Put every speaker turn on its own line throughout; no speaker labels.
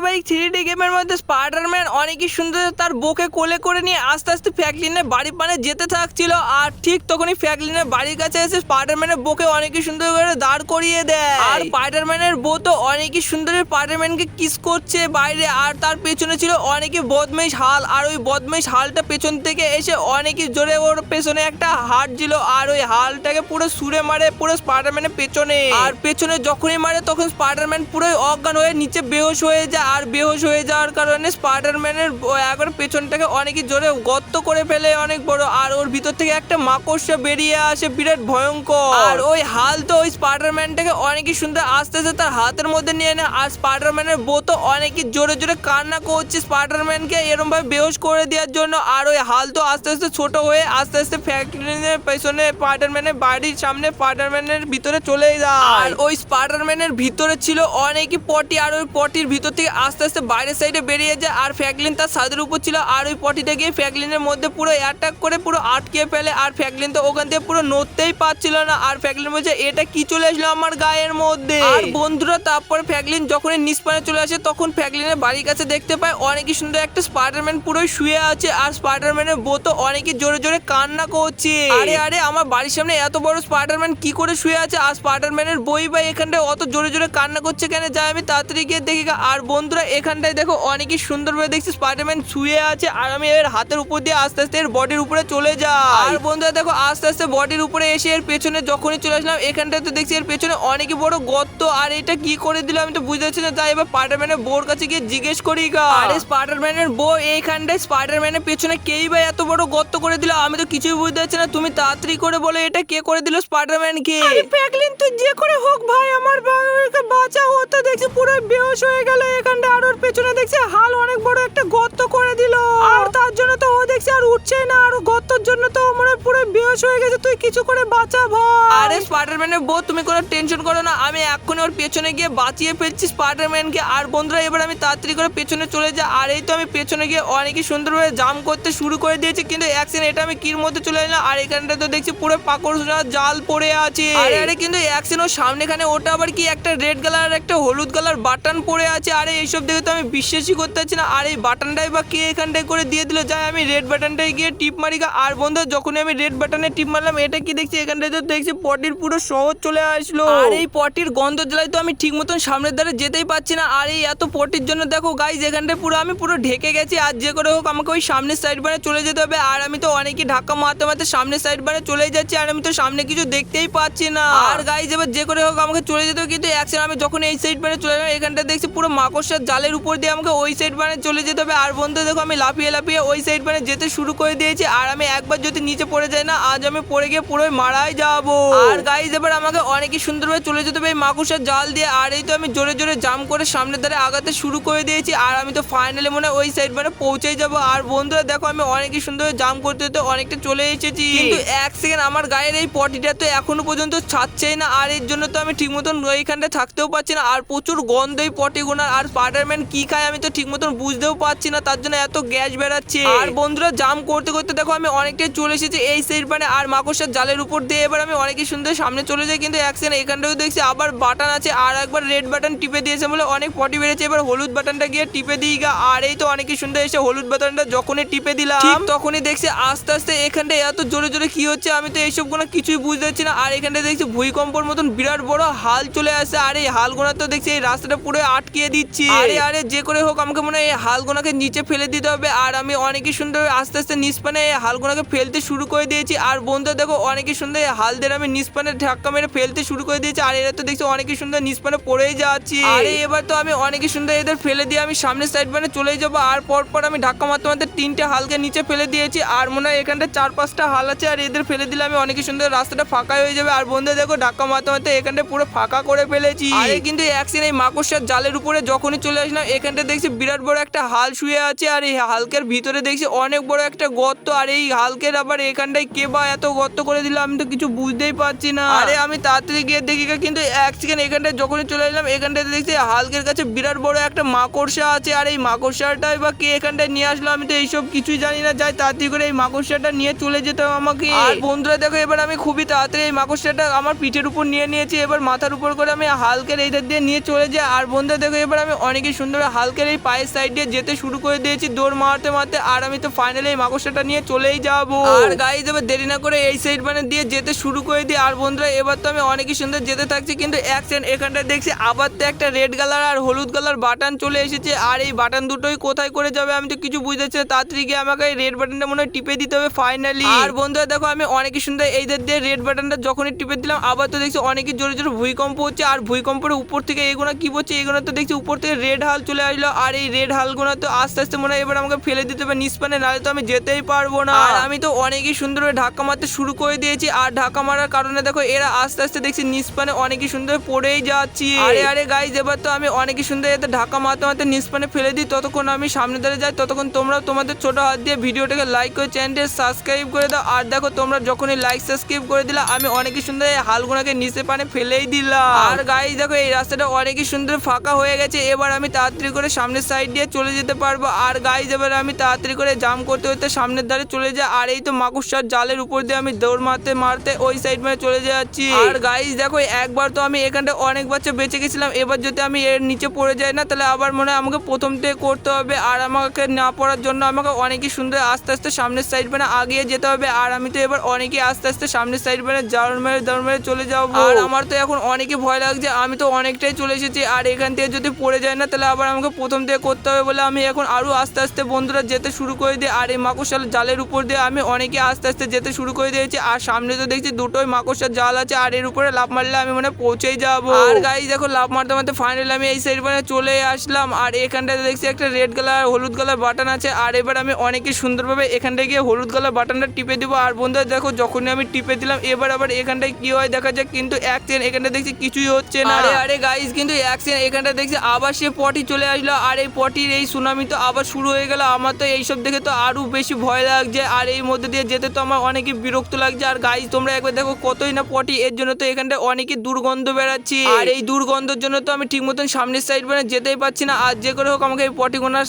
ভাই 3D গেমের মধ্যে স্পাইডারম্যান অনেকই সুন্দর তার বউকে কোলে করে নিয়ে আস্তে আস্তে ফ্র্যাঙ্কলিনের বাড়ি পানে যেতে থাকছিল। আর ঠিক তখনই ফ্র্যাঙ্কলিনের বাড়ির কাছে এসে স্পাইডারম্যানের বউকে অনেকই সুন্দর করে দাঁড় করিয়ে দেয়। আর স্পাইডারম্যানের বউ তো অনেকই সুন্দর স্পাইডারম্যানকে কিস করছে বাইরে। আর তার পেছনে ছিল অনেকই বদমাইশ হাল। আর ওই বদমাইশ হালটা পেছন থেকে এসে অনেকই জোরে ওর পেছনে একটা হাট ছিল। আর ওই হালটাকে পুরো ছুঁড়ে মারে পুরো স্পাইডারম্যানের পেছনে। আর পেছনে যখনই মারে তখন স্পাইডারম্যান পুরো অজ্ঞান হয়ে নিচে বেহুশ হয়ে যায়। আর বেহুশ হয়ে যাওয়ার কারণে স্পাইডারম্যানের একবার পেছনটাকে অনেকই জোরে গর্ত করে ফেলে অনেক বড়। আর ওর ভিতর থেকে একটা মাকড়সা বেরিয়ে আসে বিরাট ভয়ঙ্কর। আর ওই হাল তো ওই স্পাইডারম্যানটাকে অনেকই সুন্দর আস্তে আস্তে তার হাতের মধ্যে নিয়ে নেয়। আর স্পাইডারম্যানের বউ তো অনেকই জোরে জোরে কান্না করছে স্পাইডারম্যানকে এরকম ভাবে বেহুশ করে দেওয়ার জন্য। আর ওই হাল তো আস্তে আস্তে ছোট হয়ে আস্তে আস্তে ফ্র্যাঙ্কলিনের পেছনে স্পাইডারম্যানের বাড়ির সামনে স্পাইডারম্যানের ভিতরে চলে যায়। আর ওই স্পাইডারম্যানের ভিতরে ছিল অনেকই পটি। আর ওই পটির ভিতর থেকে আস্তে আস্তে বাইরের সাইডে বেরিয়ে যায়। আর ফ্র্যাঙ্কলিন তার ছাদের উপর ছিল। আর ওই পটিটা গিয়ে ফ্র্যাঙ্কলিনের মধ্যে পুরো অ্যাটাক করে পুরো আটকে ফেলে। আর ফ্র্যাঙ্কলিন তো ওখান থেকে পুরো নড়তেই পারছিল না। আর ফ্র্যাঙ্কলিন বলছে এটা কি চলে আসলো আমার গায়ের মধ্যে। আর বন্ধুরা তারপরে ফ্র্যাঙ্কলিন যখনই নিষ্পানে চলে আসে তখন ফ্র্যাঙ্কলিনের বাড়ির কাছে দেখতে পায় অনেকই সুন্দর একটা স্পাইডারম্যান পুরো শুয়ে আছে। আর স্পাইডারম্যানের বউ তো অনেকই জোরে জোরে কান্না করছে। আরে আরে আমার বাড়ির সামনে এত বড় স্পাইডারম্যান কি করে শুয়ে আছে। আর স্পাইডারম্যানের বই ভাই এখানটায় অত জোরে জোরে কান্না করছে কেন, যাই আমি তাড়াতাড়ি গিয়ে দেখি। আর বন্ধুরা এখানটায় দেখো অনেকই সুন্দরভাবে দেখছি স্পাইডারম্যান শুয়ে আছে। আর আমি এর হাতের উপর দিয়ে আস্তে আস্তে এর বডির উপরে চলে যাই। আর বন্ধুরা দেখো আস্তে আস্তে বডির উপরে এসে এর পেছনে যখনই চলে আসলাম এখানটায় তো দেখছি এর পেছনে অনেকই বড় গর্ত। আর এটা কি করে দিল আমি তো বুঝতে পারছি না। তাই এবার স্পাইডারম্যানের বউর কাছে গিয়ে জিজ্ঞেস করি আরে স্পাইডারম্যানের বউ এইখানটায় স্পাইডারম্যানের পেছনে কেই বা এত বড় গর্ত করে দিল, আমি তো কিছুই বুঝতে পারছি না। তুমি তাড়াতাড়ি করে বলো এটা কে করে দিল স্পাইডারম্যানকে। আরে ফ্র্যাঙ্কলিন তুই যে করে হোক ভাই আমার বাবাকে বাঁচাও। ও তো দেখছি পুরো বেহুশ হয়ে গেল এখানটা। আর ওর পেছনে দেখছি হাল অনেক বড় একটা গর্ত করে দিল। আর তার জন্য তো ও দেখছি আর উঠছে না। আর গর্তর জন্য তো মানে পুরো বেহুশ হয়ে গেছে। তুই কিছু করে বাঁচা ভাই। আরে স্পাইডারম্যানের বউ তুমি কোনো টেনশন করো না, আমি এক্ষুনি ওর পেছনে গিয়ে বাঁচিয়ে ফেলছি স্পাইডারম্যানকে। আর বন্ধুরা এবার আমি তাড়াতাড়ি করে পেছনে চলে যাই। আর এই তো আমি পেছনে গিয়ে অনেকই সুন্দরভাবে জাম করতে শুরু করে দিয়েছি। কিন্তু অ্যাকশন এটা আমি কির মধ্যে চলে এলাম। আর এখানটা তো দেখছি পুরো পাকড় জাল পড়ে আছে। আরে আরে কিন্তু অ্যাকশন ওর সামনেখানে ওটা আবার কি একটা রেড কালার একটা হলুদ কালার বাটন পড়ে আছে। আরে এইসব দেখে তো আমি বিশ্বাসই করতে পারছি না। আর এই বাটনটাই বা কে এখানটায় করে দিয়ে দিল। যাই আমি রেড বাটনটাই গিয়ে টিপ মারি। আর বন্ধু যখনই আমি রেড বাটনে টিপ মারলাম এটা কি দেখছি এখানটায় তো দেখছি পটির পুরো শহর চলে আসলো। আর এই পটির গন্ধ জ্বালাই তো আমি ঠিক মতন সামনের দ্বারে যেতেই পারছি না। আর এই এত পটির জন্য দেখো গাইজ এখানটায় পুরো আমি পুরো ঢেকে গেছি। আর যে করে হোক আমাকে ওই সামনের সাইড বারে চলে যেতে হবে। আর আমি তো অনেকই ধাক্কা মারতে মারতে সামনের সাইড বারে চলে যাচ্ছি। আর আমি তো সামনে কিছু দেখতেই পাচ্ছি না। আর গাইজ এবার যে করে হোক আমাকে চলে যেতে হবে। কিন্তু অ্যাকশন আমি যখন এই সাইড বারে চলে যাবো এখানটা দেখছি পুরো মাকড়সার জালের উপর দিয়ে আমাকে ওই সাইড বারে চলে যেতে হবে। আর বন্ধু দেখো আমি লাফিয়ে লাফিয়ে ওই সাইড বারে যেতে শুরু করে দিয়েছি। আর আমি একবার যদি নিচে পড়ে যাই না আজ আমি পড়ে গিয়ে পুরো মারাই যাবো। আর গাইজ এবার আমাকে অনেকই সুন্দরভাবে চলে যেতে হবে এই মাকড়সার জাল দিয়ে। আর এই তো আমি জোরে জোরে জাম করে সামনের ধারে আগাতে শুরু করে দিয়েছি। আর আমি তো ফাইনালি মনে হয় ওই সাইড মানে পৌঁছেই যাবো। আর বন্ধুরা দেখো আমি অনেকই সুন্দর জাম করতে করতে অনেকটা চলে এসেছি। কিন্তু এক সেকেন্ড আমার গায়ের এই পটিটা তো এখনো পর্যন্ত ছাড়ছেই না। আর এর জন্য তো আমি ঠিক মতন এইখানটা থাকতেও পারছি না। আর প্রচুর গন্ধ এই পটি গোনার। আর স্পাইডারম্যান কি খায় আমি তো ঠিক মতন বুঝতেও পারছি না, তার জন্য এত গ্যাস বেরাচ্ছে। আর বন্ধুরা জাম করতে করতে দেখো আমি অনেকটাই চলে এসেছি এই সাইড মানে আর মাকড়সার জালের উপর দিয়ে। এবার আমি অনেকই সুন্দর সামনে চলে যাই। কিন্তু এক সেকেন্ড এখানটাও দেখছি আবার বাটন আছে। আর একবার রেড বাটন টিপে দিয়েছে বলে অনেক পটি বেড়েছে। এবার হলুদ বাটনটা গিয়ে টিপে দিই গা। আর এই তো অনেকই সুন্দর এসে হলুদ বাটনটা যখনই টিপে দিলাম ঠিক তখনই দেখছি আস্তে আস্তে এখানটা এত জোরে জোরে কি হচ্ছে আমি তো এইসব কোনো কিছুই বুঝতে পারছি না। আর এখানটা দেখছি ভূমিকম্পর মতন বিরাট বড় হাল চলে আসে। আর এই হালগোনা তো দেখছি এই রাস্তাটা পুরো আটকিয়ে দিচ্ছি। আরে আরে যে করে হোক আমাকে মনে হয় এই হালগোনাকে নিচে ফেলে দিতে হবে। আর আমি অনেকই সুন্দর আস্তে আস্তে নিষ্পানে এই হালগোনাকে ফেলতে শুরু করে দিয়েছি। আর বন্ধু দেখো অনেকই সুন্দর এই হালদের আমি নিষ্পানে ধাক্কা মেরে ফেলতে শুরু করে দিয়েছি। আর এরা তো দেখছি অনেকই সুন্দর নিষ্পানে পড়েই যাচ্ছি। আরে এবার তো আমি অনেকই সুন্দর এদের ফেলে দিয়ে আমি সামনের সাইড মানে চলে যাবো। আর পরপর আমি ধাক্কা মারতে মারতে 3টে হালকে নিচে ফেলে দিয়েছি। আর মনে হয় এখানটা 4-5টা হাল আছে। আর এদের ফেলে দিলে আমি অনেকই সুন্দর রাস্তাটা ফাঁকা হয়ে যাবে। আর বন্ধু দেখো ধাক্কা মারতে মারতে এখানটা পুরো ফাঁকা করে ফেলেছি। আরে কিন্তু অ্যাকশন এই মাকড়সার জালের উপরে যখনই চলে আসলাম এখানটা দেখছি বিরাট বড় একটা হাল শুয়ে আছে। আর এই হালকের ভিতরে দেখছি অনেক বড় একটা গর্ত। আর এই হালকের আবার এখানটায় কে বা এত গর্ত করে দিল আমি তো কিছু বুঝতেই পারছি না। আরে আমি তাড়াতাড়ি গিয়ে দেখি কিন্তু এক সেকেন্ড এখানটায় যখনই চলে এলাম এখানটায় দেখছি হালকের কাছে বিরাট বড় একটা মাকড়সা আছে। আর এই মাকড়সাটাই বা কে এখানটায় নিয়ে আসলো আমি তো এইসব কিছুই জানি না। যাই তাড়াতাড়ি করে এই মাকড়সাটা নিয়ে চলে যেতে হবে আমাকে। আর বন্ধুরা দেখো এবার আমি খুবই তাড়াতাড়ি এই মাকড়সাটা আমার পিঠের উপর নিয়ে নিয়েছি। এবার মাথার উপর করে আমি হালকের এইটা দিয়ে নিয়ে চলে যাই। আর বন্ধুরা দেখো এবার আমি অনেকই সুন্দর হালকের এই পায়ের সাইড দিয়ে যেতে শুরু করে দিয়েছি দৌড় মারতে মারতে। আর আমি তো ফাইনালি এই মাকড়সাটা নিয়ে চলেই যাবো। আর গাইস এবার দেরি না করে এই সাইড মানে দিয়ে যেতে শুরু করে দিই। আর বন্ধুরা এবার তো আমি অনেকই সুন্দর যেতে থাকছি কিন্তু এক সেকেন্ড এখানটা দেখছি আবার তো একটা রেড কালার আর হলুদ কালার বাটন চলে এসেছে। আর এই বাটন দুটোই কোথায় করে যাবে আমি তো কিছু বুঝতেছি না। তাড়াতাড়ি গিয়ে আমাকে এই রেড বাটনটা মনে হয় টিপে দিতে হবে ফাইনালি। আর বন্ধুরা দেখো আমি অনেকই সুন্দর এইদের দিয়ে রেড বাটনটা যখনই টিপে দিলাম আবার তো দেখছি অনেকই জোরে জোরে ভূমিকম্প হচ্ছে। আর ভূমিকম্পের উপর থেকে এগুলো কি বলছে এগুলো তো দেখছি উপর থেকে রেড হাল চলে আসলো। আর এই রেড হালগুলো তো আস্তে আস্তে মনে হয় এবার আমাকে ফেলে দিতে হবে নিষ্পানে, নাহলে তো আমি যেতেই পারবো না। আর আমি তো অনেকই সুন্দরভাবে ধাক্কা মারতে শুরু করে দিয়েছি। আর ধাক্কা মারার কারণে দেখো এরা আস্তে আস্তে দেখছি নিষ্পানে অনেকই সুন্দর পড়েই যাচ্ছি। আরে গাইস এবার তো আমি অনেকই সুন্দর এতে ধাক্কা মারতে মারতে নিষ্পানে ফেলে দিই। ততক্ষণ আমি সামনে দাঁড়িয়ে যাই, ততক্ষণ তোমরা তোমাদের ছোট হাত দিয়ে ভিডিওটাকে লাইক করে চ্যানেলটি সাবস্ক্রাইব করে দাও। আর দেখো তোমরা যখনই লাইক সাবস্ক্রাইব করে দিলা আমি অনেকই সুন্দর এই হালগুনাকে নিচে পানে ফেলেই দিলাম। আর গাইস দেখো এই রাস্তাটা অনেকই সুন্দর ফাঁকা হয়ে গেছে। এবার আমি তাড়াতাড়ি করে সামনের সাইড দিয়ে চলে যেতে পারবো। আর গাইস এবার আমি তাড়াতাড়ি করে জাম করতে করতে সামনের ধারে চলে যাই। আর এই তো মাকড়সার জালের উপর দিয়ে আমি দৌড় মারতে মারতে ওই সাইড মানে চলে যাচ্ছি। আর গাইস দেখো একবার তো আমি এখানটা অনেক বাচ্চা বেঁচে গেছিলাম, এবার যদি আমি এর নিচে পড়ে যাই না তাহলে আবার মনে হয় আমাকে প্রথম থেকে করতে হবে। আর আমাকে না পড়ার জন্য আমাকে অনেকই সুন্দর আস্তে আস্তে সামনের সাইড মানে আগিয়ে যেতে হবে। আর আমি তো এবার অনেকই আস্তে আস্তে সামনের সাইড মানে দৌড় মেরে চলে যাবো। আর আমার তো এখন অনেকই ভয় লাগছে, আমি তো অনেকটাই চলে এসেছি। আর এখান থেকে যদি পড়ে যায় না তাহলে আবার আমাকে প্রথম থেকে করতে হবে বলে আমি এখন আরো আস্তে আস্তে বন্ধুরা যেতে শুরু করে দিই। আর এই মাকড়সার জালের উপর দিয়ে আমি অনেকে আস্তে আস্তে যেতে শুরু করে দিয়েছি। আর সামনে তো দেখছি দুটোই মাকড়সার জাল আছে, আর এর উপরে লাফ মারলে আমি মানে পৌঁছেই যাবো। আর গাইস দেখো লাফ মারতে মারতে ফাইনালি আমি এই সাইড মানে চলে আসলাম। আর এখানটাতে দেখছি একটা রেড কালার হলুদ কালার বাটন আছে। আর এবার আমি অনেকই সুন্দরভাবে এখানটা গিয়ে হলুদ কালার বাটনটা টিপে দিব। আর বন্ধুরা দেখো যখনই আমি টিপে দিলাম এবার আবার এখানটায় কি হয় দেখা যাক, কিন্তু এক সেকেন্ড এখানটা দেখছি কিছুই হচ্ছে না। আরে গাইস কিন্তু এক সেকেন্ড এখানটা দেখছি আবার সে পটি চলে আসলো। আর এই পটির এই সুনামি তো আবার শুরু হয়ে গেল। আমার তো এইসব দেখে তো আরো বেশি ভয় লাগছে। আর এই মধ্যে দিয়ে যেতে তো আমার অনেকই বিরক্ত লাগছে। আর গাইস তোমরা একবার দেখো কতই না পটি, এর জন্য তো এখানটা অনেকই দুর্গন্ধ বেরাচ্ছি। আর এই দুর্গন্ধের জন্য তো আমি ঠিক মতন সামনের সাইড মানে যেতেই পারছি না। আর যে করে হোক আমাকে এই পটিগোনার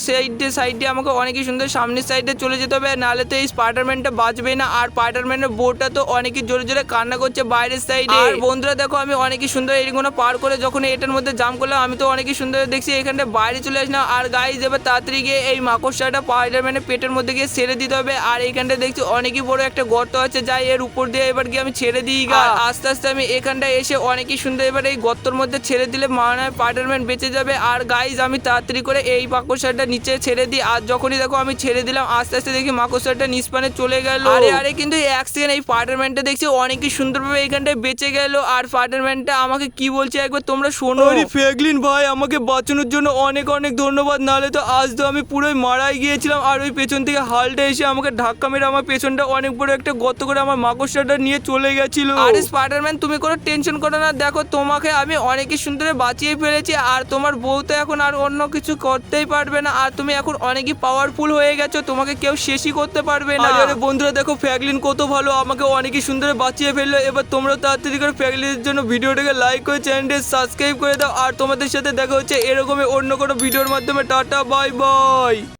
সাইডে আমাকে অনেকই সুন্দর সামনের সাইডে চলে যেতে হবে, নাহলে তো এই স্পাইডারম্যানটা বাঁচবে না। আর স্পাইডারম্যানের বোর্ডটা তো অনেকই জোরে জোরে কান্না করছে বাইরের সাইডে। আর বন্ধুরা দেখো আমি অনেকই সুন্দর এইগুলো পার করে যখন এটার মধ্যে জাম করলাম আমি তো অনেকই সুন্দর দেখছি এখানটা বাইরে চলে আসলাম। আর গাইস এবার তাড়াতাড়ি গিয়ে এই মাকড়সাটা স্পাইডারম্যানের পেটের মধ্যে গিয়ে ছেড়ে দিতে হবে। আর এইখানটা দেখছি অনেকই বড় একটা গর্ত আছে, যাই এর উপর দিয়ে এবার গিয়ে আমি ছেড়ে দিই। আর আস্তে আস্তে আমি এখানটা এসে অনেকই সুন্দর এবার এই গর্তর মধ্যে ছেড়ে দিলে মানে স্পাইডারম্যান বেঁচে যাবে। আর গাইস আমি তাড়াতাড়ি করে এই মাকড়সাটা নিচে ছেড়ে দিই। আর যখনই দেখো আমি ছেড়ে দিলাম আস্তে আস্তে দেখি মাকড়সাটা নিষ্পানে চলে গেল। আরে কিন্তু এক সেকেন্ড এই স্পাইডারম্যানটা দেখছি অনেকই সুন্দরভাবে এইখানটায় বেঁচে গেল। আর স্পাইডারম্যানটা আমাকে কি বলছে একবার তোমরা শোনো। আরে ফ্র্যাঙ্কলিন ভাই আমাকে বাঁচানোর জন্য অনেক অনেক ধন্যবাদ, নাহলে তো আজ তো আমি পুরোই মারাই গিয়েছিলাম। আর ওই পেছন থেকে হালটা এসে আমাকে ধাক্কা মেরে আমার পেছনটা অনেক বড় একটা গর্ত করে আমার মাকড়সাটা নিয়ে চলে গেছিল। আরে স্পাইডারম্যান তুমি কোনো টেনশন করো না, দেখো তোমাকে আমি অনেকই সুন্দর বাঁচিয়ে ফেলেছি। আর তোমার বউ তো এখন আর অন্য কিছু করতেই পারবে না। আর তুমি এখন অনেকই পাওয়ারফুল হয়ে গেছো, তোমাকে কেউ শেষই করতে পারবে না। আরে বন্ধুরা দেখো ফ্র্যাঙ্কলিন কত ভালো, আমাকে অনেকই সুন্দর বাঁচিয়ে ফেললো। এবার তোমরা তাড়াতাড়ি করে ফ্র্যাঙ্কলিনের জন্য ভিডিওটাকে লাইক করে চ্যানেলটি সাবস্ক্রাইব করে দাও। আর তোমাদের সাথে দেখা হচ্ছে এরকমই অন্য কোনো ভিডিওর মাধ্যমে। Tata bye bye.